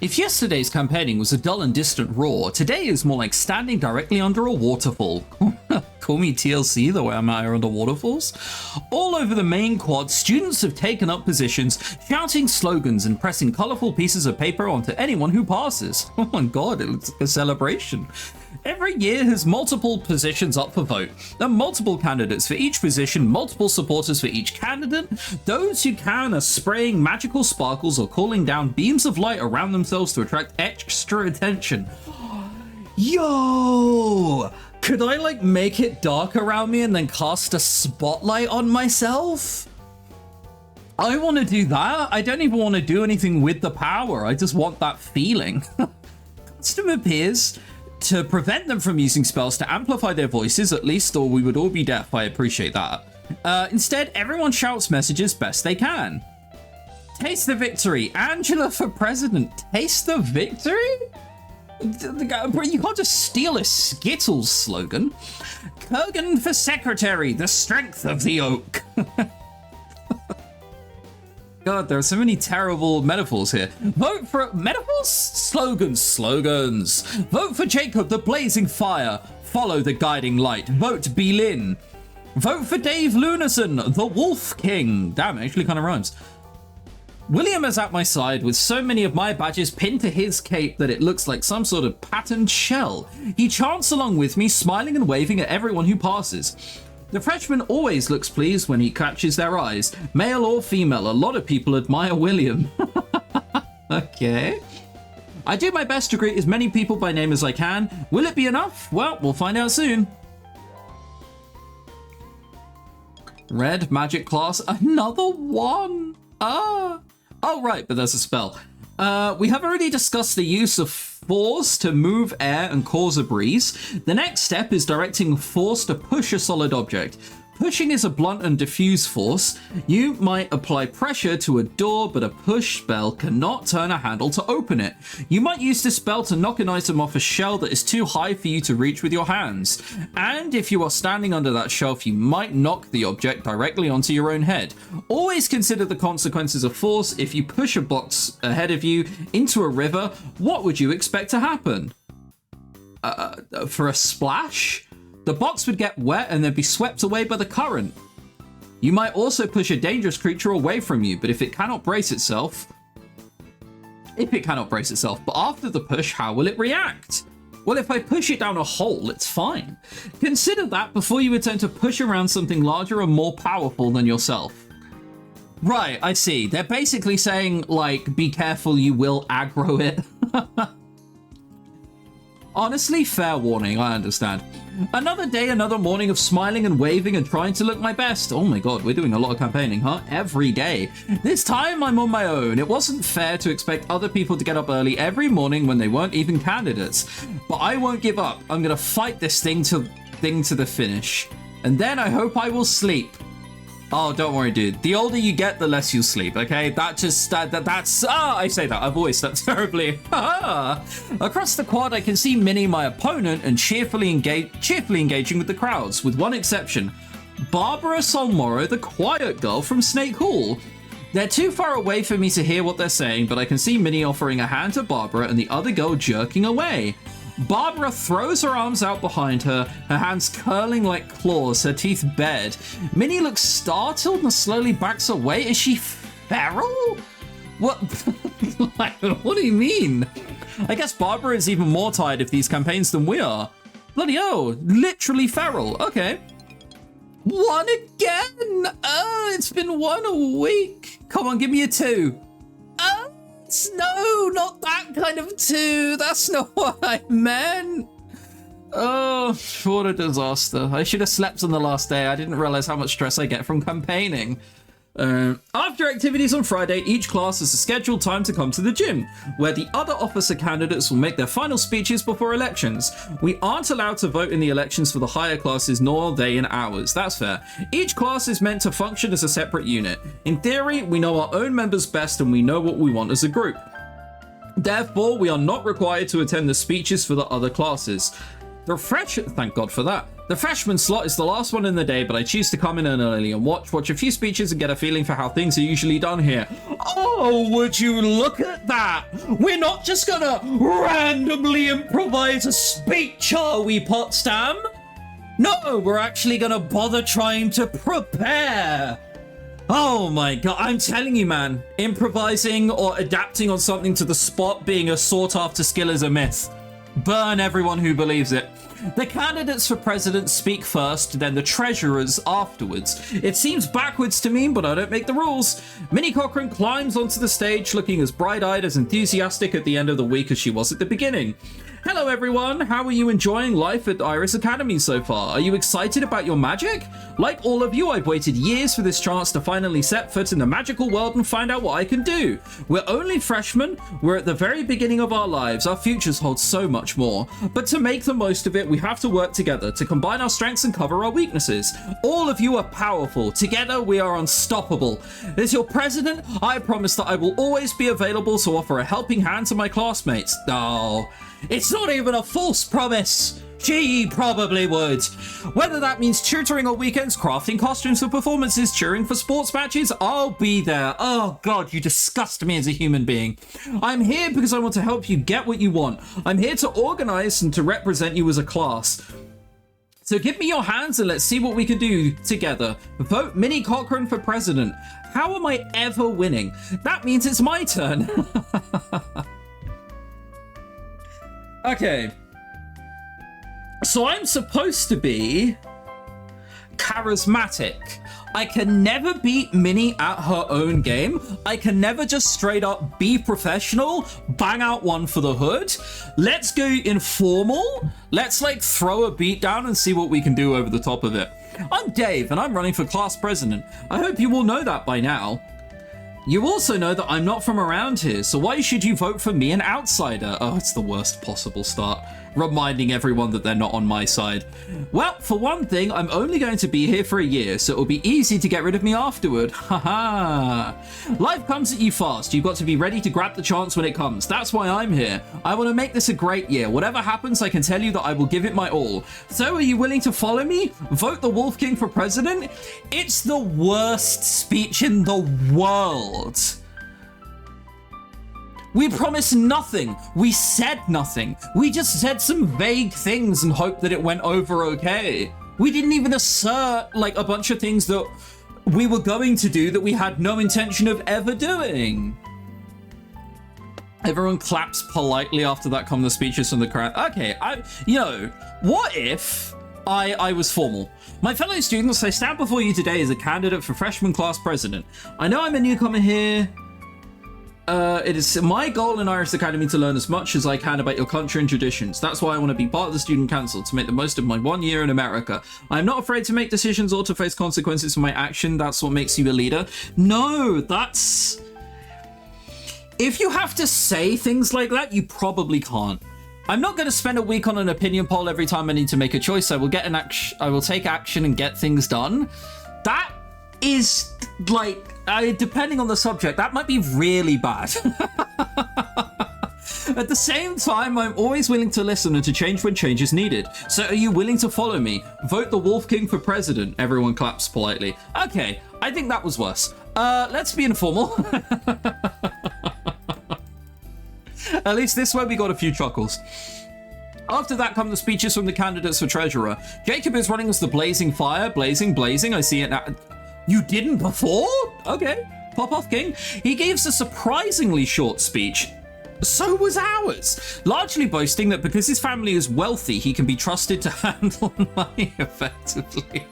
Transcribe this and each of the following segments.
If yesterday's campaigning was a dull and distant roar, today is more like standing directly under a waterfall. Call me TLC the way I'm out here under waterfalls. All over the main quad, students have taken up positions, shouting slogans and pressing colourful pieces of paper onto anyone who passes. Oh my god, it looks like a celebration. Every year has multiple positions up for vote. There are multiple candidates for each position, multiple supporters for each candidate. Those who can are spraying magical sparkles or calling down beams of light around themselves to attract extra attention. Yo! Could I like make it dark around me and then cast a spotlight on myself? I want to do that. I don't even want to do anything with the power. I just want that feeling. Custom appears to prevent them from using spells to amplify their voices, at least, or we would all be deaf. I appreciate that. Instead, everyone shouts messages best they can. Taste the victory. Angela for president. Taste the victory? You can't just steal a Skittles slogan. Kurgan for secretary. The strength of the oak. God, there are so many terrible metaphors here. Vote for metaphors? Slogans. Vote for Jacob, the blazing fire. Follow the guiding light. Vote Belin. Vote for Dave Lunason, the Wolf King. Damn, it actually kind of rhymes. William is at my side with so many of my badges pinned to his cape that it looks like some sort of patterned shell. He chants along with me, smiling and waving at everyone who passes. The freshman always looks pleased when he catches their eyes. Male or female, a lot of people admire William. Okay. I do my best to greet as many people by name as I can. Will it be enough? Well, we'll find out soon. Red magic class, another one. Oh, right, but there's a spell. We have already discussed the use of force to move air and cause a breeze. The next step is directing force to push a solid object. Pushing is a blunt and diffuse force. You might apply pressure to a door, but a push spell cannot turn a handle to open it. You might use this spell to knock an item off a shelf that is too high for you to reach with your hands. And if you are standing under that shelf, you might knock the object directly onto your own head. Always consider the consequences of force. If you push a box ahead of you into a river, what would you expect to happen? For a splash? The box would get wet and then be swept away by the current. You might also push a dangerous creature away from you, but if it cannot brace itself, but after the push, how will it react? Well, if I push it down a hole, it's fine. Consider that before you attempt to push around something larger and more powerful than yourself. Right, I see. They're basically saying, like, be careful, you will aggro it. Honestly, fair warning, I understand. Another day, another morning of smiling and waving and trying to look my best. Oh my god, we're doing a lot of campaigning, huh? Every day. This time I'm on my own. It wasn't fair to expect other people to get up early every morning when they weren't even candidates. But I won't give up. I'm gonna fight this thing to the finish. And then I hope I will sleep. Oh, don't worry, dude. The older you get, the less you sleep, okay? That's... I say that. I've always slept terribly. Across the quad, I can see Minnie, my opponent, and cheerfully engaging with the crowds, with one exception. Barbara Solmoro, the quiet girl from Snake Hall. They're too far away for me to hear what they're saying, but I can see Minnie offering a hand to Barbara and the other girl jerking away. Barbara throws her arms out behind her, her hands curling like claws, her teeth bared. Minnie looks startled and slowly backs away. Is she feral? What? What do you mean? I guess Barbara is even more tired of these campaigns than we are. Bloody hell, literally feral. Okay. One again. Oh, it's been one a week. Come on, give me a 2. No, not that kind of 2. That's not what I meant. Oh, what a disaster. I should have slept on the last day. I didn't realize how much stress I get from campaigning. After activities on Friday, each class has a scheduled time to come to the gym, where the other officer candidates will make their final speeches before elections. We aren't allowed to vote in the elections for the higher classes, nor they in ours. That's fair. Each class is meant to function as a separate unit. In theory, we know our own members best and we know what we want as a group. Therefore, we are not required to attend the speeches for the other classes. Thank God for that. The freshman slot is the last one in the day, but I choose to come in early and watch a few speeches and get a feeling for how things are usually done here. Oh, would you look at that? We're not just gonna randomly improvise a speech, are we, Potsdam? No, we're actually gonna bother trying to prepare. Oh my god, I'm telling you, man, improvising or adapting on something to the spot being a sought-after skill is a myth. Burn everyone who believes it. The candidates for president speak first, then the treasurers afterwards. It seems backwards to me, but I don't make the rules. Minnie Cochran climbs onto the stage looking as bright-eyed, as enthusiastic at the end of the week as she was at the beginning. Hello everyone, how are you enjoying life at Iris Academy so far? Are you excited about your magic? Like all of you, I've waited years for this chance to finally set foot in the magical world and find out what I can do. We're only freshmen, we're at the very beginning of our lives, our futures hold so much more. But to make the most of it, we have to work together, to combine our strengths and cover our weaknesses. All of you are powerful, together we are unstoppable. As your president, I promise that I will always be available to offer a helping hand to my classmates. Oh, it's not even a false promise. She probably would. Whether that means tutoring on weekends, crafting costumes for performances, cheering for sports matches, I'll be there. Oh god, you disgust me as a human being. I'm here because I want to help you get what you want. I'm here to organize and to represent you as a class. So give me your hands and let's see what we can do together. Vote Minnie Cochran for president. How am I ever winning? That means it's my turn. Okay, so I'm supposed to be charismatic. I can never beat Minnie at her own game. I can never just straight up be professional, bang out one for the hood. Let's go informal. Let's like throw a beat down and see what we can do over the top of it. I'm Dave and I'm running for class president. I hope you all know that by now. You also know that I'm not from around here, so why should you vote for me, an outsider? Oh, it's the worst possible start. Reminding everyone that they're not on my side. Well, for one thing, I'm only going to be here for a year, so it'll be easy to get rid of me afterward. Haha. Life comes at you fast. You've got to be ready to grab the chance when it comes. That's why I'm here. I want to make this a great year. Whatever happens, I can tell you that I will give it my all. So are you willing to follow me? Vote the Wolf King for president? It's the worst speech in the world. We promised nothing. We said nothing. We just said some vague things and hoped that it went over okay. We didn't even assert like a bunch of things that we were going to do that we had no intention of ever doing. Everyone claps politely after that come the speeches from the crowd. Okay, what if I was formal? My fellow students, I stand before you today as a candidate for freshman class president. I know I'm a newcomer here. It is my goal in Iris Academy to learn as much as I can about your culture and traditions. That's why I want to be part of the student council, to make the most of my 1 year in America. I'm not afraid to make decisions or to face consequences for my action. That's what makes you a leader. No, that's... If you have to say things like that, you probably can't. I'm not going to spend a week on an opinion poll every time I need to make a choice. I will take action and get things done. That is like... depending on the subject, that might be really bad. At the same time, I'm always willing to listen and to change when change is needed. So are you willing to follow me? Vote the Wolf King for president. Everyone claps politely. Okay, I think that was worse. Let's be informal. At least this way we got a few chuckles. After that come the speeches from the candidates for treasurer. Jacob is running as the blazing fire. Blazing. I see it now. You didn't before? Okay. Pop off, King. He gives a surprisingly short speech. So was ours. Largely boasting that because his family is wealthy, he can be trusted to handle money effectively.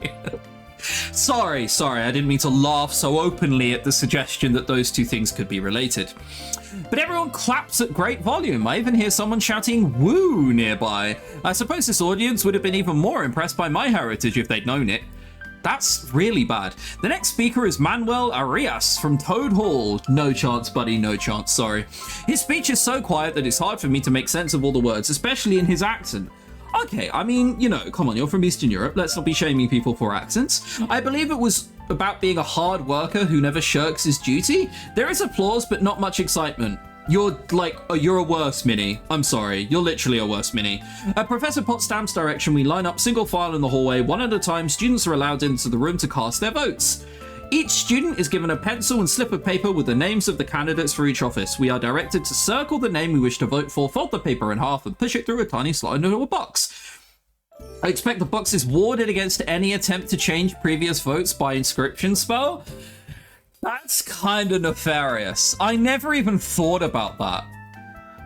Sorry, I didn't mean to laugh so openly at the suggestion that those two things could be related. But everyone claps at great volume. I even hear someone shouting woo nearby. I suppose this audience would have been even more impressed by my heritage if they'd known it. That's really bad. The next speaker is Manuel Arias from Toad Hall. No chance, buddy, no chance, sorry. His speech is so quiet that it's hard for me to make sense of all the words, especially in his accent. Okay, I mean, come on, you're from Eastern Europe. Let's not be shaming people for accents. I believe it was about being a hard worker who never shirks his duty. There is applause, but not much excitement. You're a worse Mini. I'm sorry. You're literally a worse Mini. At Professor Potsdam's direction, we line up single file in the hallway. One at a time, students are allowed into the room to cast their votes. Each student is given a pencil and slip of paper with the names of the candidates for each office. We are directed to circle the name we wish to vote for, fold the paper in half, and push it through a tiny slot into a box. I expect the box is warded against any attempt to change previous votes by inscription spell. That's kind of nefarious. I never even thought about that.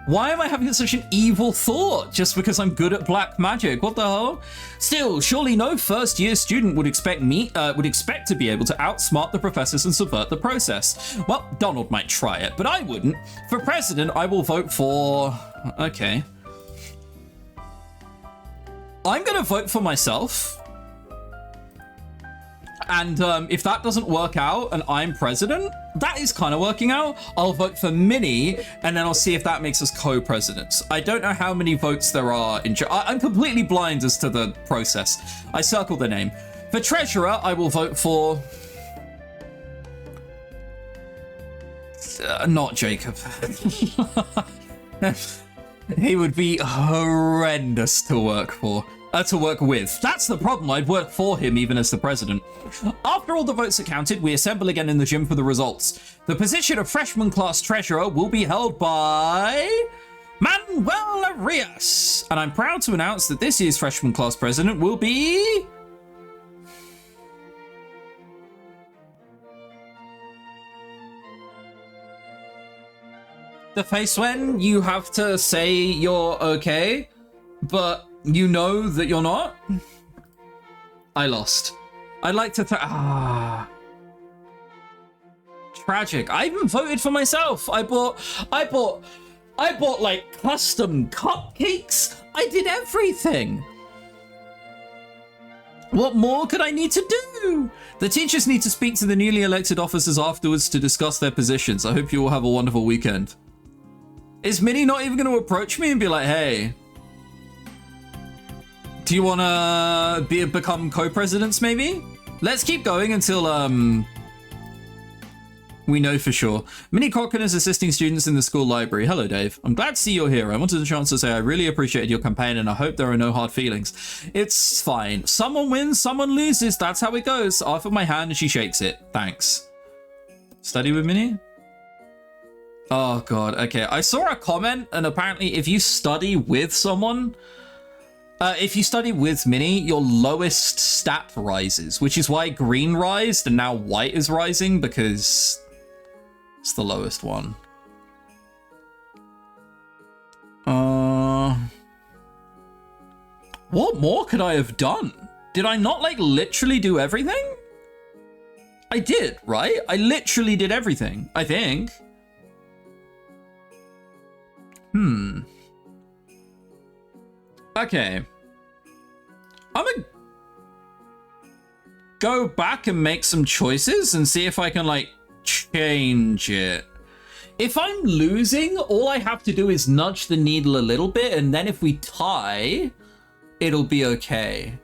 Why am I having such an evil thought just because I'm good at black magic? What the hell? Still, surely no first-year student would expect to be able to outsmart the professors and subvert the process. Well, Donald might try it, but I wouldn't. For president, I will vote for... Okay. I'm gonna vote for myself. And if that doesn't work out and I'm president, that is kind of working out. I'll vote for Minnie, and then I'll see if that makes us co-presidents. I don't know how many votes there are in... I'm completely blind as to the process. I circled the name. For treasurer, I will vote for... not Jacob. He would be horrendous to work for. To work with. That's the problem. I'd work for him even as the president. After all the votes are counted, we assemble again in the gym for the results. The position of freshman class treasurer will be held by Manuel Arias. And I'm proud to announce that this year's freshman class president will be... The face when you have to say you're okay, but you know that you're not? I lost. I'd like to tragic. I even voted for myself. I bought like custom cupcakes. I did everything. What more could I need to do? The teachers need to speak to the newly elected officers afterwards to discuss their positions. I hope you all have a wonderful weekend. Is Minnie not even going to approach me and be like, hey, do you want to become co-presidents, maybe? Let's keep going until we know for sure. Minnie Cochran is assisting students in the school library. Hello, Dave. I'm glad to see you're here. I wanted the chance to say I really appreciated your campaign and I hope there are no hard feelings. It's fine. Someone wins, someone loses. That's how it goes. I offer my hand and she shakes it. Thanks. Study with Minnie? Oh, God. Okay. I saw a comment and apparently if you study with someone... if you study with Minnie, your lowest stat rises, which is why green rised and now white is rising, because it's the lowest one. What more could I have done? Did I not, like, literally do everything? I did, right? I literally did everything, I think. Okay. I'm gonna go back and make some choices and see if I can, like, change it. If I'm losing, all I have to do is nudge the needle a little bit, and then if we tie, it'll be okay.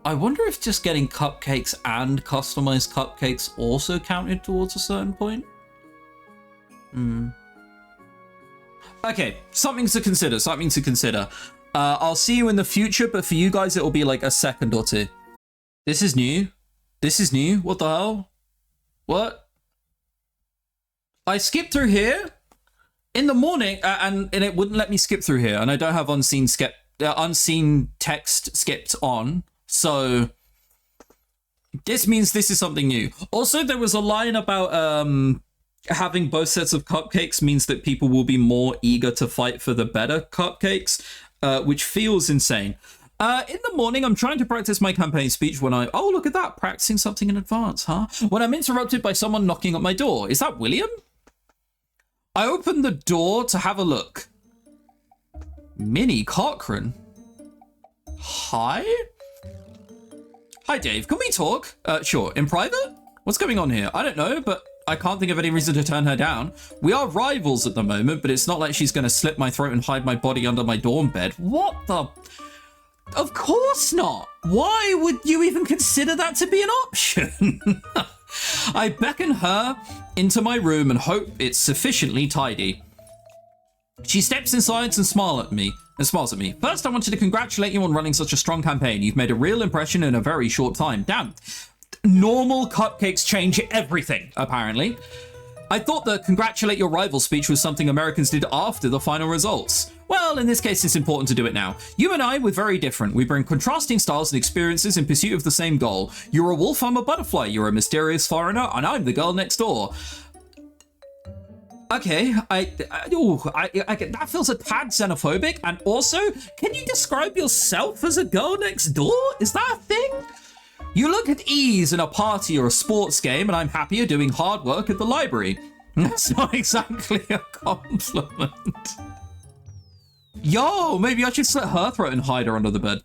I wonder if just getting cupcakes and customized cupcakes also counted towards a certain point. Okay, something to consider, something to consider. I'll see you in the future, but for you guys, it'll be like a second or two. This is new. This is new. What the hell? What? I skipped through here in the morning, and it wouldn't let me skip through here, and I don't have unseen text skipped on, so this means this is something new. Also, there was a line about having both sets of cupcakes means that people will be more eager to fight for the better cupcakes, which feels insane. In the morning, I'm trying to practice my campaign speech when oh, look at that, practicing something in advance, huh? When I'm interrupted by someone knocking at my door. Is that William? I open the door to have a look. Minnie Cochran? Hi? Hi, Dave. Can we talk? Sure. In private? What's going on here? I don't know, but I can't think of any reason to turn her down. We are rivals at the moment, but it's not like she's going to slit my throat and hide my body under my dorm bed. What the... Of course not. Why would you even consider that to be an option? I beckon her into my room and hope it's sufficiently tidy. She steps inside and smiles at me. First, I wanted to congratulate you on running such a strong campaign. You've made a real impression in a very short time. Damn. Normal cupcakes change everything, apparently. I thought the congratulate your rival speech was something Americans did after the final results. Well, in this case, it's important to do it now. You and I, we're very different. We bring contrasting styles and experiences in pursuit of the same goal. You're a wolf, I'm a butterfly. You're a mysterious foreigner, and I'm the girl next door. Okay, that feels a tad xenophobic. And also, can you describe yourself as a girl next door? Is that a thing? You look at ease in a party or a sports game, and I'm happier doing hard work at the library. That's not exactly a compliment. Yo, maybe I should slit her throat and hide her under the bed.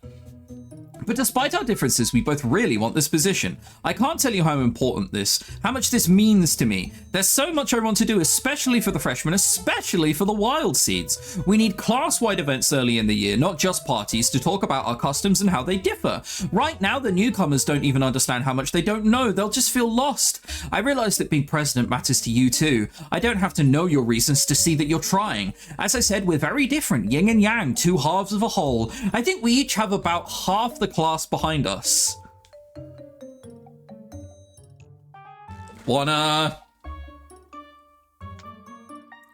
But despite our differences, we both really want this position. I can't tell you how much this means to me. There's so much I want to do, especially for the freshmen, especially for the wild seeds. We need class-wide events early in the year, not just parties, to talk about our customs and how they differ. Right now, the newcomers don't even understand how much they don't know. They'll just feel lost. I realize that being president matters to you too. I don't have to know your reasons to see that you're trying. As I said, we're very different, yin and yang, two halves of a whole. I think we each have about half the class behind us. Wanna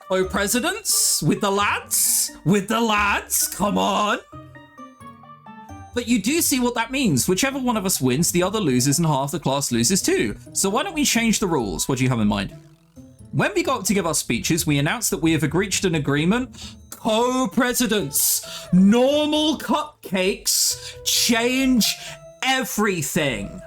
co-presidents with the lads? With the lads, come on. But you do see what that means. Whichever one of us wins, the other loses and half the class loses too. So why don't we change the rules? What do you have in mind? When we got to give our speeches, we announced that we have reached an agreement. Co-presidents, normal cupcakes change everything.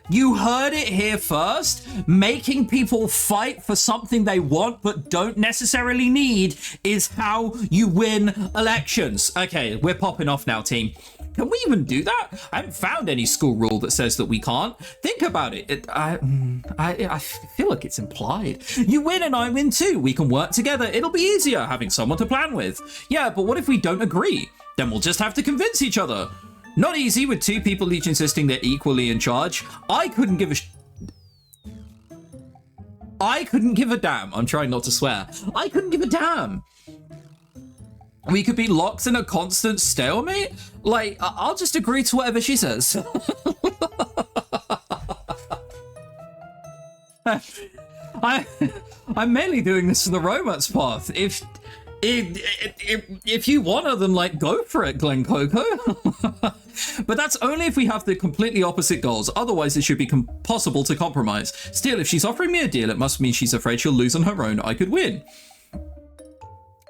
You heard it here first. Making people fight for something they want but don't necessarily need is how you win elections. Okay, we're popping off now, team. Can we even do that? I haven't found any school rule that says that we can't. Think about it. I feel like it's implied. You win and I win too. We can work together. It'll be easier having someone to plan with. Yeah, but what if we don't agree? Then we'll just have to convince each other. Not easy with two people each insisting they're equally in charge. I couldn't give a damn. I'm trying not to swear. I couldn't give a damn. We could be locked in a constant stalemate? Like, I'll just agree to whatever she says. I'm mainly doing this for the romance path. If you want her, then like go for it, Glen Coco. But that's only if we have the completely opposite goals. Otherwise, it should be possible to compromise. Still, if she's offering me a deal, it must mean she's afraid she'll lose on her own. I could win.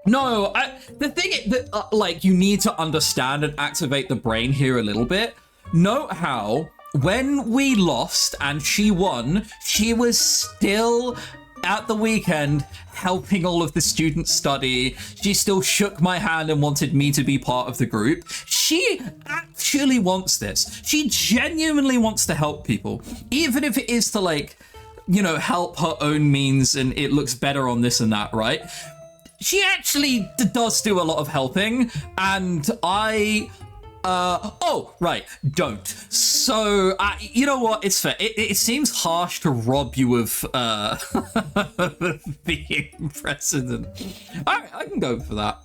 No, the thing is that, like, you need to understand and activate the brain here a little bit. Note how, when we lost and she won, she was still at the weekend helping all of the students study. She still shook my hand and wanted me to be part of the group. She actually wants this. She genuinely wants to help people, even if it is to, like, you know, help her own means and it looks better on this and that, right? She actually does do a lot of helping, and don't. So, you know what, it's fair. It seems harsh to rob you of being president. Alright, I can go for that.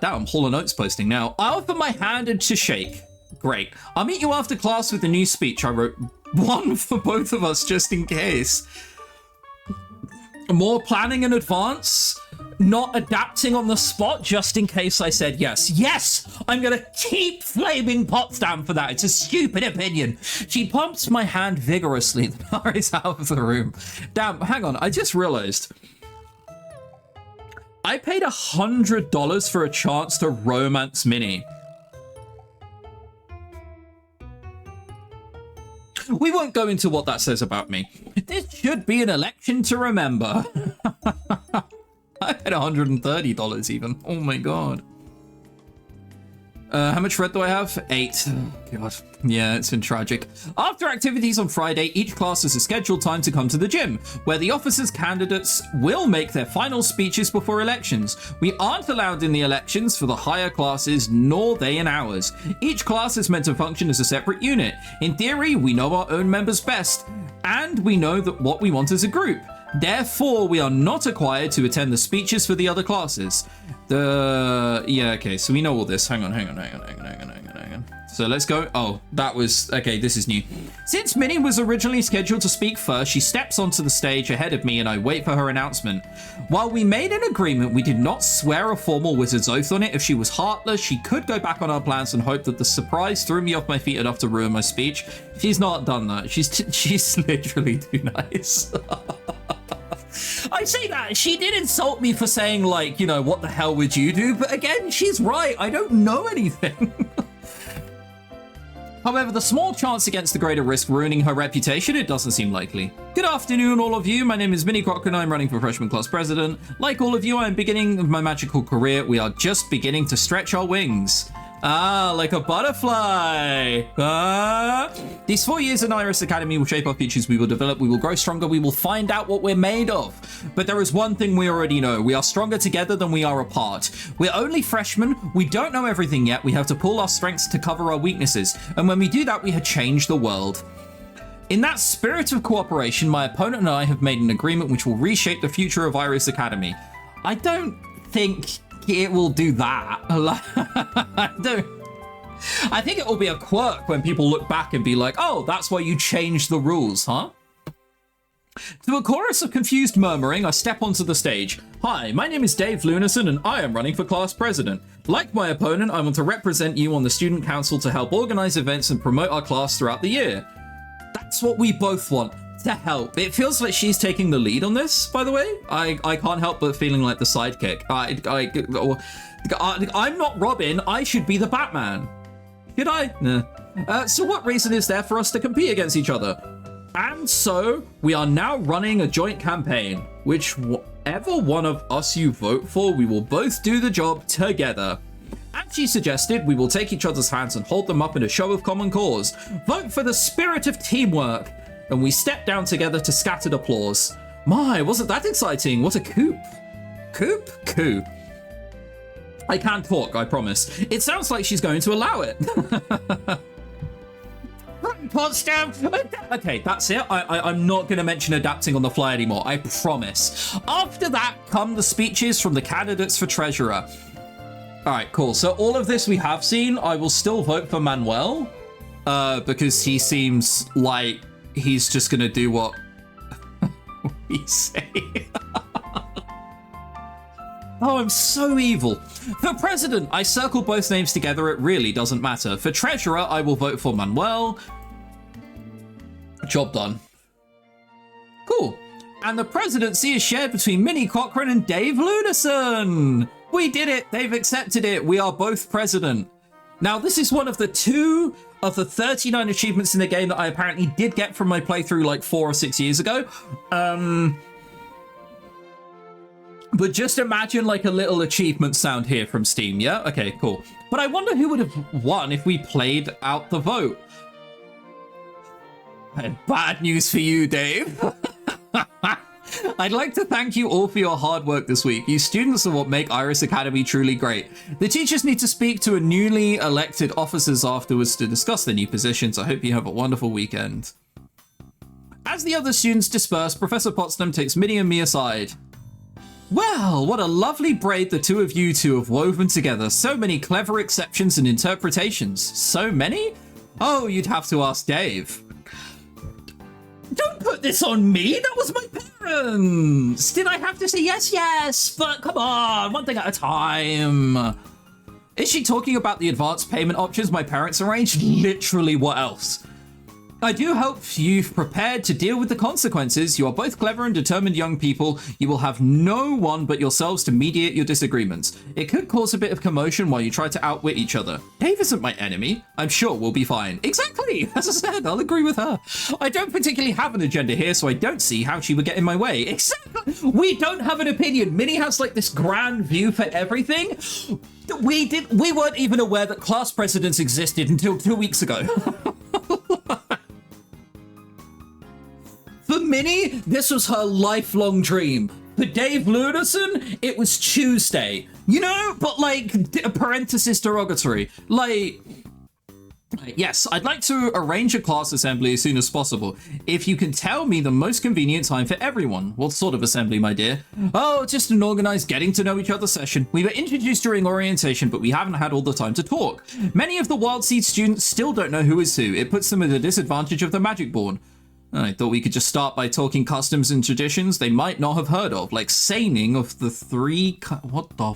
Damn, Hall & Oates posting now. I offer my hand to shake. Great. I'll meet you after class with a new speech. I wrote one for both of us just in case. More planning in advance, not adapting on the spot just in case I said yes. Yes, I'm gonna keep flaming Potsdam for that. It's a stupid opinion. She pumps my hand vigorously, then hurries out of the room. Damn, hang on, I just realized. I paid $100 for a chance to romance Minnie. We won't go into what that says about me. This should be an election to remember. I paid $130 even. Oh my god. How much red do I have? 8. Oh, god. Yeah, it's been tragic. After activities on Friday, each class has a scheduled time to come to the gym, where the officers' candidates will make their final speeches before elections. We aren't allowed in the elections for the higher classes, nor they in ours. Each class is meant to function as a separate unit. In theory, we know our own members best, and we know that what we want as a group. Therefore, we are not required to attend the speeches for the other classes. Yeah, okay, so we know all this. Hang on. So let's go. Oh, that was, okay, this is new. Since Minnie was originally scheduled to speak first, she steps onto the stage ahead of me and I wait for her announcement. While we made an agreement, we did not swear a formal wizard's oath on it. If she was heartless, she could go back on our plans and hope that the surprise threw me off my feet enough to ruin my speech. She's not done that. She's literally too nice. I say that, she did insult me for saying, like, you know, what the hell would you do? But again, she's right. I don't know anything. However, the small chance against the greater risk ruining her reputation, it doesn't seem likely. Good afternoon, all of you. My name is Minnie Cochran. I'm running for freshman class president. Like all of you, I am beginning my magical career. We are just beginning to stretch our wings. Ah, like a butterfly. Ah. These 4 years in Iris Academy will shape our futures. We will develop, we will grow stronger, we will find out what we're made of. But there is one thing we already know. We are stronger together than we are apart. We're only freshmen. We don't know everything yet. We have to pull our strengths to cover our weaknesses. And when we do that, we have changed the world. In that spirit of cooperation, my opponent and I have made an agreement which will reshape the future of Iris Academy. I don't think it will do that. I think it will be a quirk when people look back and be like, oh, that's why you changed the rules, huh? To a chorus of confused murmuring, I step onto the stage. Hi, my name is Dave Lunison and I am running for class president. Like my opponent, I want to represent you on the student council to help organize events and promote our class throughout the year. That's what we both want. To help. It feels like she's taking the lead on this, by the way. I can't help but feeling like the sidekick. I'm not Robin. I should be the Batman. Should I? Nah. So what reason is there for us to compete against each other? And so we are now running a joint campaign. Whichever one of us you vote for, we will both do the job together. As she suggested, we will take each other's hands and hold them up in a show of common cause. Vote for the spirit of teamwork. And we step down together to scattered applause. My, wasn't that exciting? What a coup. Coup. I can't talk, I promise. It sounds like she's going to allow it. Potsdam. Okay, that's it. I'm not going to mention adapting on the fly anymore, I promise. After that come the speeches from the candidates for treasurer. All right, cool. So all of this we have seen. I will still vote for Manuel because he seems like he's just gonna do what we say. Oh, I'm so evil. For president, I circle both names together. It really doesn't matter. For treasurer, I will vote for Manuel. Job done. Cool. And the presidency is shared between Minnie Cochran and Dave Lunison. We did it. They've accepted it. We are both president. Now, this is one of the 2 of the 39 achievements in the game that I apparently did get from my playthrough like 4 or 6 years ago. But just imagine like a little achievement sound here from Steam, yeah? Okay, cool. But I wonder who would have won if we played out the vote. I have bad news for you, Dave. I'd like to thank you all for your hard work this week. You students are what make Iris Academy truly great. The teachers need to speak to a newly elected officers afterwards to discuss their new positions. I hope you have a wonderful weekend. As the other students disperse, Professor Potsdam takes Minnie and me aside. Well, what a lovely braid the two of you two have woven together. So many clever exceptions and interpretations. So many? Oh, you'd have to ask Dave. Don't put this on me! That was my parents! Did I have to say yes? But come on, one thing at a time. Is she talking about the advance payment options my parents arranged? Literally, what else? I do hope you've prepared to deal with the consequences. You are both clever and determined young people. You will have no one but yourselves to mediate your disagreements. It could cause a bit of commotion while you try to outwit each other. Dave isn't my enemy. I'm sure we'll be fine. Exactly! As I said, I'll agree with her. I don't particularly have an agenda here, so I don't see how she would get in my way. Exactly! We don't have an opinion. Minnie has like this grand view for everything. We weren't even aware that class presidents existed until 2 weeks ago. For Minnie, this was her lifelong dream. For Dave Lunison, it was Tuesday. You know, but like, parenthesis derogatory. Like, Yes, I'd like to arrange a class assembly as soon as possible. If you can tell me the most convenient time for everyone. What sort of assembly, my dear? Oh, just an organized getting to know each other session. We were introduced during orientation, but we haven't had all the time to talk. Many of the Wild Seed students still don't know who is who. It puts them at a disadvantage of the Magicborn. I thought we could just start by talking customs and traditions they might not have heard of, like Saining of the Three... What the...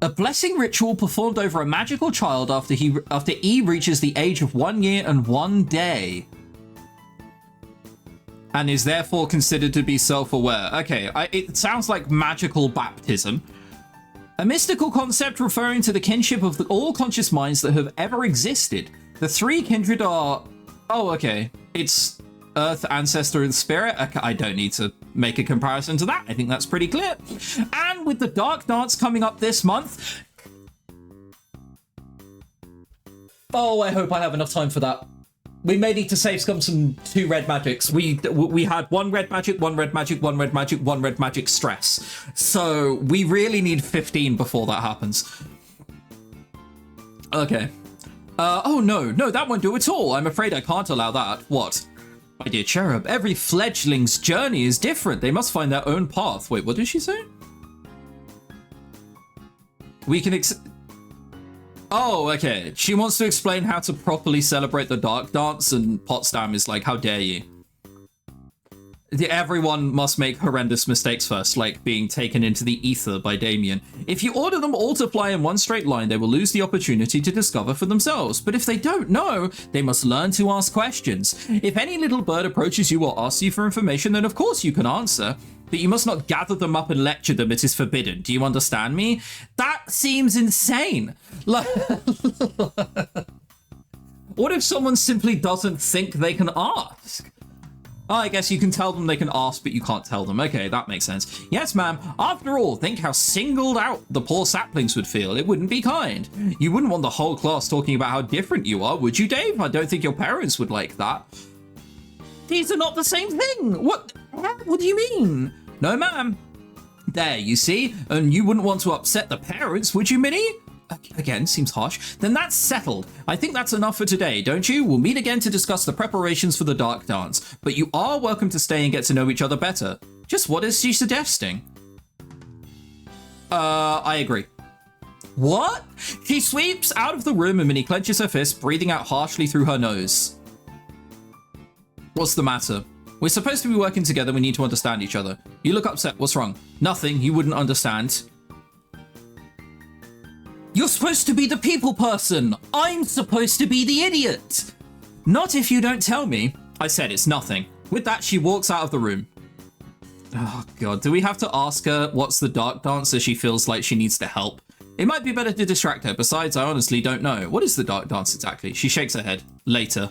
A blessing ritual performed over a magical child after E reaches the age of 1 year and 1 day. And is therefore considered to be self-aware. Okay, it sounds like magical baptism. A mystical concept referring to the kinship of all conscious minds that have ever existed. The three kindred are... Oh, okay. It's Earth, Ancestor, and Spirit. Okay, I don't need to make a comparison to that. I think that's pretty clear. And with the Dark Dance coming up this month... Oh, I hope I have enough time for that. We may need to save some 2 red magics. We had 1 red magic, 1 red magic, 1 red magic, 1 red magic stress. So we really need 15 before that happens. Okay. Oh no, that won't do at all. I'm afraid I can't allow that. What? My dear cherub, every fledgling's journey is different. They must find their own path. Wait, what did she say? We can Oh, okay. She wants to explain how to properly celebrate the Dark Dance, and Potsdam is like, how dare you? Everyone must make horrendous mistakes first, like being taken into the ether by Damien. If you order them all to fly in one straight line, they will lose the opportunity to discover for themselves. But if they don't know, they must learn to ask questions. If any little bird approaches you or asks you for information, then of course you can answer. But you must not gather them up and lecture them. It is forbidden. Do you understand me? That seems insane. Like, what if someone simply doesn't think they can ask? Oh, I guess you can tell them they can ask, but you can't tell them. Okay, that makes sense. Yes, ma'am. After all, think how singled out the poor saplings would feel. It wouldn't be kind. You wouldn't want the whole class talking about how different you are, would you, Dave? I don't think your parents would like that. These are not the same thing. What do you mean? No, ma'am. There, you see? And you wouldn't want to upset the parents, would you, Minnie? Again, seems harsh. Then that's settled. I think that's enough for today, don't you? We'll meet again to discuss the preparations for the Dark Dance. But you are welcome to stay and get to know each other better. Just what is she suggesting? I agree. What? She sweeps out of the room and Minnie clenches her fist, breathing out harshly through her nose. What's the matter? We're supposed to be working together. We need to understand each other. You look upset. What's wrong? Nothing. You wouldn't understand. You're supposed to be the people person. I'm supposed to be the idiot. Not if you don't tell me. I said it's nothing. With that, she walks out of the room. Oh, God. Do we have to ask her what's the Dark Dance so she feels like she needs to help? It might be better to distract her. Besides, I honestly don't know. What is the Dark Dance exactly? She shakes her head. Later.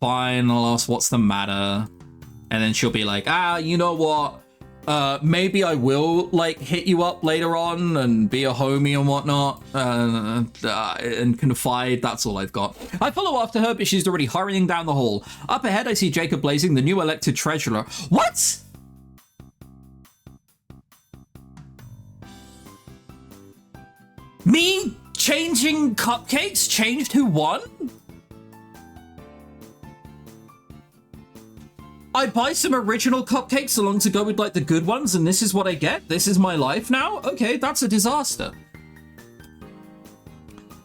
Fine, I'll ask what's the matter. And then she'll be like, you know what? Maybe I will, like, hit you up later on and be a homie and whatnot, and confide. That's all I've got. I follow after her, but she's already hurrying down the hall. Up ahead, I see Jacob Blazing, the new elected treasurer. What? Me changing cupcakes changed who won? I buy some original cupcakes along to go with like the good ones, and this is what I get? This is my life now? Okay, that's a disaster.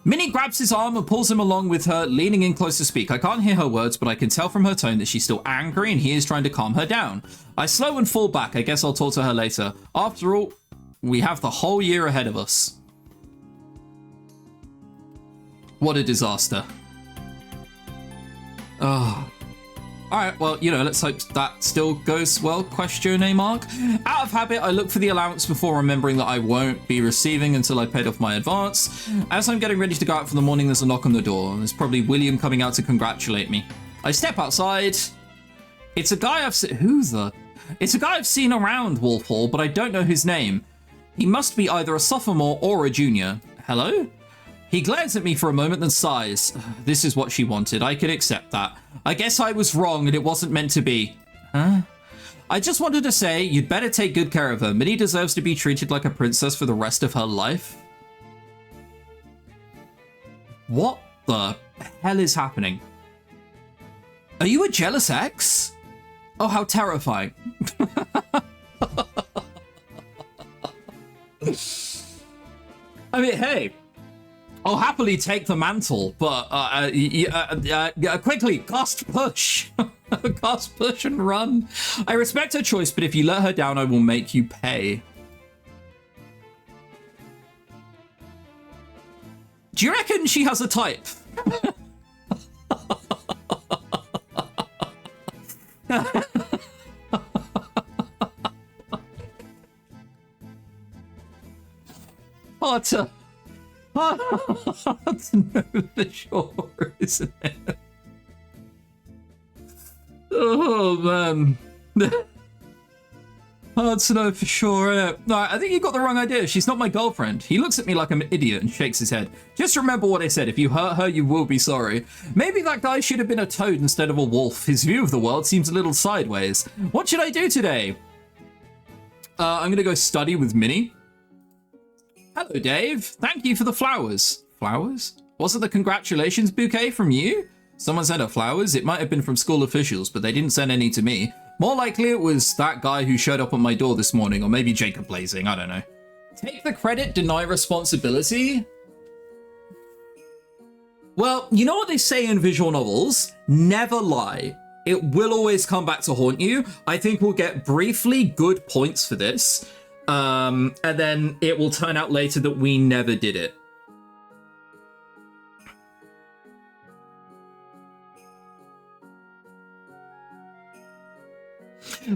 Minnie grabs his arm and pulls him along with her, leaning in close to speak. I can't hear her words, but I can tell from her tone that she's still angry and he is trying to calm her down. I slow and fall back. I guess I'll talk to her later. After all, we have the whole year ahead of us. What a disaster. Oh. Alright, well, you know, let's hope that still goes well, question mark. Out of habit, I look for the allowance before remembering that I won't be receiving until I paid off my advance. As I'm getting ready to go out for the morning, there's a knock on the door. There's probably William coming out to congratulate me. I step outside. It's a guy I've seen around Wolf Hall, but I don't know his name. He must be either a sophomore or a junior. Hello? He glares at me for a moment, then sighs. This is what she wanted. I can accept that. I guess I was wrong and it wasn't meant to be. Huh? I just wanted to say, you'd better take good care of her. Minnie deserves to be treated like a princess for the rest of her life. What the hell is happening? Are you a jealous ex? Oh, how terrifying. I mean, hey, I'll happily take the mantle, but quickly, cast push. Cast push and run. I respect her choice, but if you let her down, I will make you pay. Do you reckon she has a type? Hard to know for sure, isn't it? Oh man. Hard to know for sure, innit? No, I think you got the wrong idea. She's not my girlfriend. He looks at me like I'm an idiot and shakes his head. Just remember what I said. If you hurt her, you will be sorry. Maybe that guy should have been a toad instead of a wolf. His view of the world seems a little sideways. What should I do today? I'm gonna go study with Minnie. Hello, Dave. Thank you for the flowers. Flowers? Wasn't the congratulations bouquet from you? Someone sent her flowers. It might have been from school officials, but they didn't send any to me. More likely it was that guy who showed up at my door this morning, or maybe Jacob Blazing, I don't know. Take the credit, deny responsibility? Well, you know what they say in visual novels? Never lie. It will always come back to haunt you. I think we'll get briefly good points for this, and then it will turn out later that we never did it.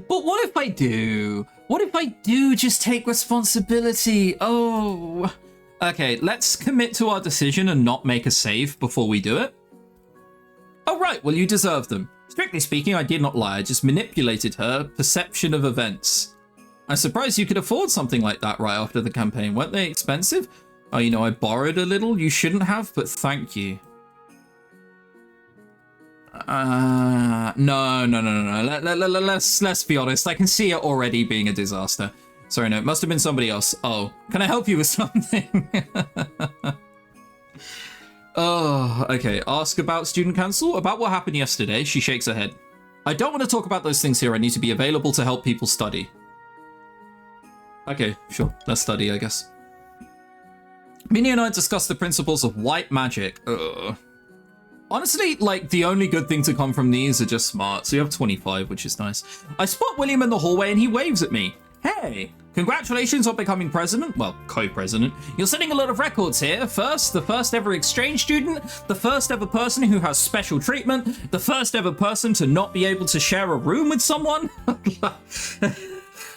But what if I do? What if I do just take responsibility? Oh. Okay, let's commit to our decision and not make a save before we do it. Oh, right. Well, you deserve them. Strictly speaking, I did not lie. I just manipulated her perception of events. I'm surprised you could afford something like that right after the campaign. Weren't they expensive? Oh, you know, I borrowed a little. You shouldn't have, but thank you. No. Let's be honest. I can see it already being a disaster. Sorry, no, it must have been somebody else. Oh, can I help you with something? Oh, okay. Ask about student council? About what happened yesterday? She shakes her head. I don't want to talk about those things here. I need to be available to help people study. Okay, sure. Let's study, I guess. Minnie and I discussed the principles of white magic. Honestly, like, the only good thing to come from these are just smart. So you have 25, which is nice. I spot William in the hallway and he waves at me. Hey, congratulations on becoming president. Well, co-president. You're setting a lot of records here. First, the first ever exchange student, the first ever person who has special treatment, the first ever person to not be able to share a room with someone.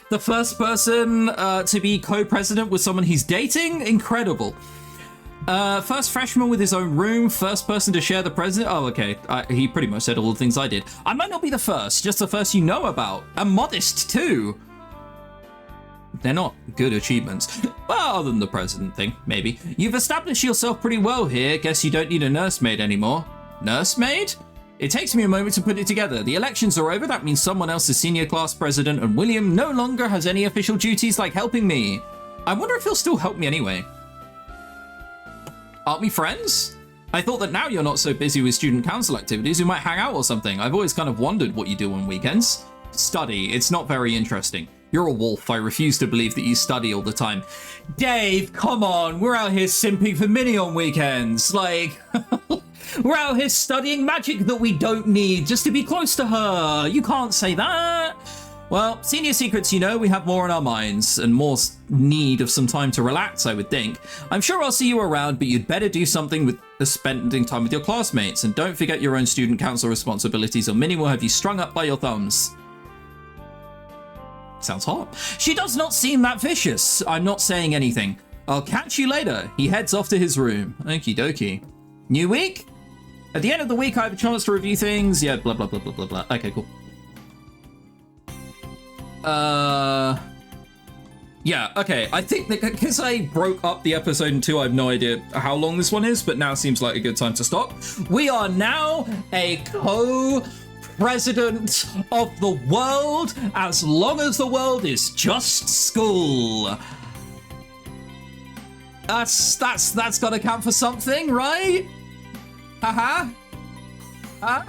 The first person to be co-president with someone he's dating. Incredible. First freshman with his own room, first person to share the president. Oh, okay. He pretty much said all the things I did. I might not be the first, just the first you know about. And modest, too. They're not good achievements. Well, other than the president thing, maybe. You've established yourself pretty well here. Guess you don't need a nursemaid anymore. Nursemaid? It takes me a moment to put it together. The elections are over. That means someone else is senior class president, and William no longer has any official duties like helping me. I wonder if he'll still help me anyway. Aren't we friends? I thought that now you're not so busy with student council activities, you might hang out or something. I've always kind of wondered what you do on weekends. Study. It's not very interesting. You're a wolf. I refuse to believe that you study all the time. Dave, come on. We're out here simping for Minnie on weekends. Like, we're out here studying magic that we don't need just to be close to her. You can't say that. Well, senior secrets, you know, we have more on our minds and more need of some time to relax, I would think. I'm sure I'll see you around, but you'd better do something with spending time with your classmates, and don't forget your own student council responsibilities or Minnie will have you strung up by your thumbs. Sounds hot. She does not seem that vicious. I'm not saying anything. I'll catch you later. He heads off to his room. Okie dokie. New week? At the end of the week, I have a chance to review things. Yeah, blah, blah, blah, blah, blah, blah. Okay, cool. Yeah, okay. I think that because I broke up the episode in two, I have no idea how long this one is, but now seems like a good time to stop. We are now a co-president of the world as long as the world is just school. That's gotta count for something, right? Haha. Huh?